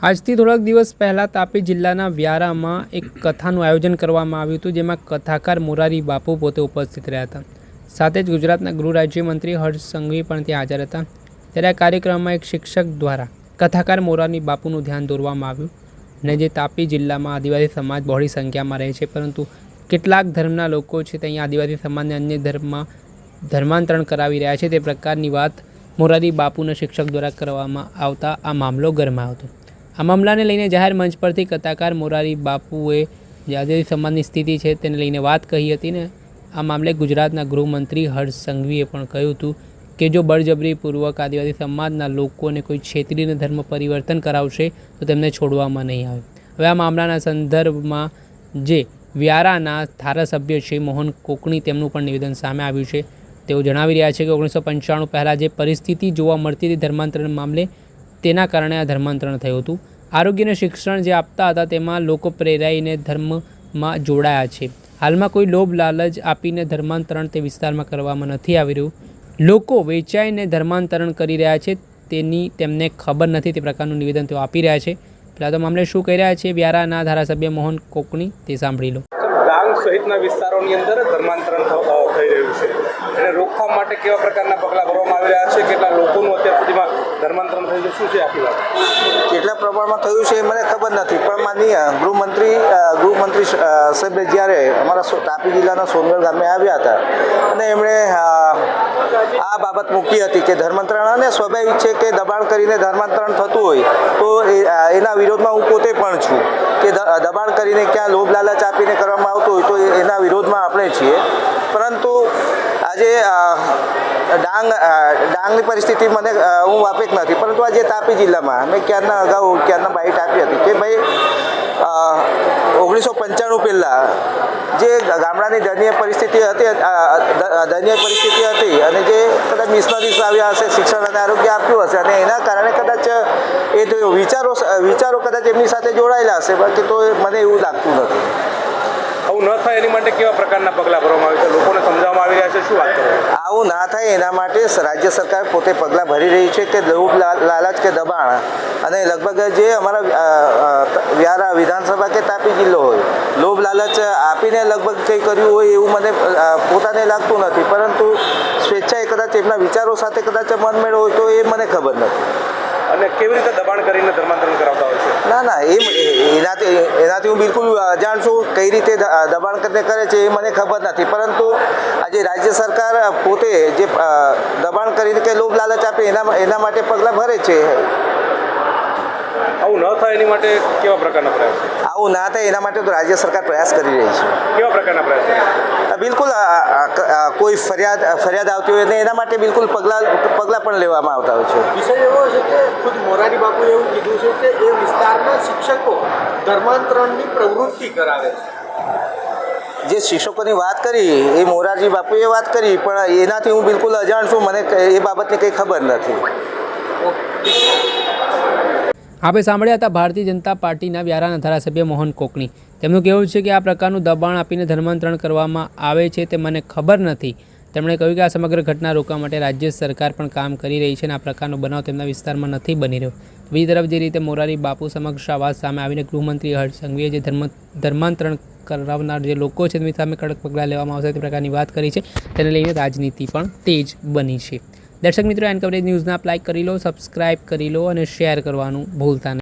આજથી થોડાક દિવસ પહેલાં તાપી જિલ્લાના વ્યારામાં એક કથાનું આયોજન કરવામાં આવ્યું હતું, જેમાં કથાકાર મોરારી બાપુ પોતે ઉપસ્થિત રહ્યા હતા. સાથે જ ગુજરાતના ગૃહ રાજ્યમંત્રી હર્ષ સંઘવી પણ ત્યાં હાજર હતા. ત્યારે આ કાર્યક્રમમાં એક શિક્ષક દ્વારા કથાકાર મોરારી બાપુનું ધ્યાન દોરવામાં આવ્યું. અને જે તાપી જિલ્લામાં આદિવાસી સમાજ બહોળી સંખ્યામાં રહે છે, પરંતુ કેટલાક ધર્મના લોકો છે તે અહીંયા આદિવાસી સમાજને અન્ય ધર્મમાં ધર્માંતરણ કરાવી રહ્યા છે, તે પ્રકારની વાત મોરારી બાપુના શિક્ષક દ્વારા કરવામાં આવતા આ મામલો ગરમાયો હતો. આ મામલાને લઈને જાહેર મંચ પરથી કથાકાર મોરારી બાપુએ જે આદિવાસી સમાજની સ્થિતિ છે તેને લઈને વાત કહી હતી. ને આ મામલે ગુજરાતના ગૃહમંત્રી હર્ષ સંઘવીએ પણ કહ્યું હતું કે જો બળજબરીપૂર્વક આદિવાસી સમાજના લોકોને કોઈ છેતરીને ધર્મ પરિવર્તન કરાવશે તો તેમને છોડવામાં નહીં આવે. હવે આ મામલાના સંદર્ભમાં જે વ્યારાના ધારાસભ્ય છે મોહન કોકણી, તેમનું પણ નિવેદન સામે આવ્યું છે. તેઓ જણાવી રહ્યા છે કે 1995 પહેલાં જે પરિસ્થિતિ જોવા મળતી હતી ધર્માંતરણ મામલે, તેના કારણે આ ધર્માંતરણ થયું હતું. આરોગ્યને શિક્ષણ જે આપતા હતા તેમાં લોકો પ્રેરાઈને ધર્મમાં જોડાયા છે. હાલમાં કોઈ લોભ લાલચ આપીને ધર્માંતરણ તે વિસ્તારમાં કરવામાં નથી આવી રહ્યું. લોકો વેચાઈને ધર્માંતરણ કરી રહ્યા છે, તેની તેમને ખબર નથી, તે પ્રકારનું નિવેદન તેઓ આપી રહ્યા છે. પહેલાં તો મામલે શું કહી રહ્યા છે વ્યારાના ધારાસભ્ય મોહન કોકણી, તે સાંભળી લો. ડાંગ સહિતના વિસ્તારોની અંદર ધર્માંતરણ થઈ રહ્યું છે, એને રોકથામ માટે કેવા પ્રકારના પગલાં ભરવામાં આવી રહ્યા છે? કેટલા લોકોનું અત્યાર સુધીમાં ધર્માંતરણ થયું છે? શું છે આખી વાત? કેટલા પ્રમાણમાં થયું છે એ મને ખબર નથી, પણ માનનીય ગૃહમંત્રી સાહેબ જ્યારે અમારા તાપી જિલ્લાના સોનગઢ ગામે આવ્યા હતા અને એમણે આ બાબત મૂકી હતી કે ધર્માંતરણ અને સ્વાભાવિક છે કે દબાણ કરીને ધર્માંતરણ થતું હોય તો એના વિરોધમાં હું પોતે પણ છું કે દબાણ કરીને ક્યાં લોભ લાલચ આપીને કરવામાં આવતું હોય તો એના વિરોધમાં આપણે છીએ. પરંતુ આજે ડાંગની પરિસ્થિતિ મને હું વાપેક નથી, પરંતુ આજે તાપી જિલ્લામાં મેં ક્યારના બાઇટ આપી હતી કે ભાઈ 1995 પહેલાં જે ગામડાની દયનીય પરિસ્થિતિ હતી અને જે કદાચ મિશનરીઝ આવ્યા હશે, શિક્ષણ અને આરોગ્ય આપ્યું હશે અને એના કારણે કદાચ એ વિચારો કદાચ એમની સાથે જોડાયેલા હશે, બાકી તો મને એવું લાગતું નથી. આવું ન થાય એની માટે કેવા પ્રકારના પગલાં ભરવામાં આવે છે? લોકોને સમજાવવામાં આવી રહ્યા છે? શું વાત કરો? આવું ના થાય એના માટે રાજ્ય સરકાર પોતે પગલાં ભરી રહી છે કે લોભ લાલચ કે દબાણ, અને લગભગ જે અમારા વ્યારા વિધાનસભા કે તાપી જિલ્લો હોય, લોભ લાલચ આપીને લગભગ કંઈ કર્યું હોય એવું મને પોતાને લાગતું નથી, પરંતુ સ્વેચ્છાએ કદાચ એમના વિચારો સાથે કદાચ મનમેળ હોય તો એ મને ખબર નથી. અને કેવી રીતે દબાણ કરીને ધર્માંતરણ કરાવતા હોય છે? ના, એનાથી હું બિલકુલ અજાણ છું. કઈ રીતે દબાણ કરે છે એ મને ખબર નથી, પરંતુ આજે રાજ્ય સરકાર પોતે જે દબાણ કરીને કે લોભ લાલચ આપે એના માટે પગલાં ભરે છે. આવું ન થાય એની માટે કેવા પ્રકારના પ્રયાસ? આવું ના થાય એના માટે તો રાજ્ય સરકાર પ્રયાસ કરી રહી છે. કેવા પ્રકારના પ્રયાસ? બિલકુલ કોઈ ફરિયાદ આવતી હોય ને એના માટે બિલકુલ પગલાં પણ લેવામાં આવતા હોય છે. વિષય એવો છે કે ખુદ મોરારી બાપુએ એવું કીધું છે કે એ વિસ્તારના શિક્ષકો ધર્માંતરણની પ્રવૃત્તિ કરાવે છે. જે શિક્ષકોની વાત કરી એ મોરારજી બાપુએ વાત કરી, પણ એનાથી હું બિલકુલ અજાણ છું, મને એ બાબતની કંઈ ખબર નથી. આપણે સાંભળ્યા હતા ભારતીય જનતા પાર્ટીના વ્યારાના ધારાસભ્ય મોહન કોકણી. તેમનું કહેવું છે કે આ પ્રકારનું દબાણ આપીને ધર્માંતરણ કરવામાં આવે છે તે મને ખબર નથી. તેમણે કહ્યું કે આ સમગ્ર ઘટના રોકવા માટે રાજ્ય સરકાર પણ કામ કરી રહી છે અને આ પ્રકારનો બનાવ તેમના વિસ્તારમાં નથી બની રહ્યો. બીજી તરફ જે રીતે મોરારી બાપુ સમક્ષ આ વાત સામે આવીને ગૃહમંત્રી હર્ષ સંઘવીએ જે ધર્માંતરણ કરાવનાર જે લોકો છે તેમની સામે કડક પગલાં લેવામાં આવશે તે પ્રકારની વાત કરી છે. તેને લઈને રાજનીતિ પણ તેજ બની છે. દર્શક મિત્રો, એન કવરેજ ન્યૂઝને આપ લાઇક કરી લો, સબસ્ક્રાઇબ કરી લો અને શેર કરવાનું ભૂલતા નહીં.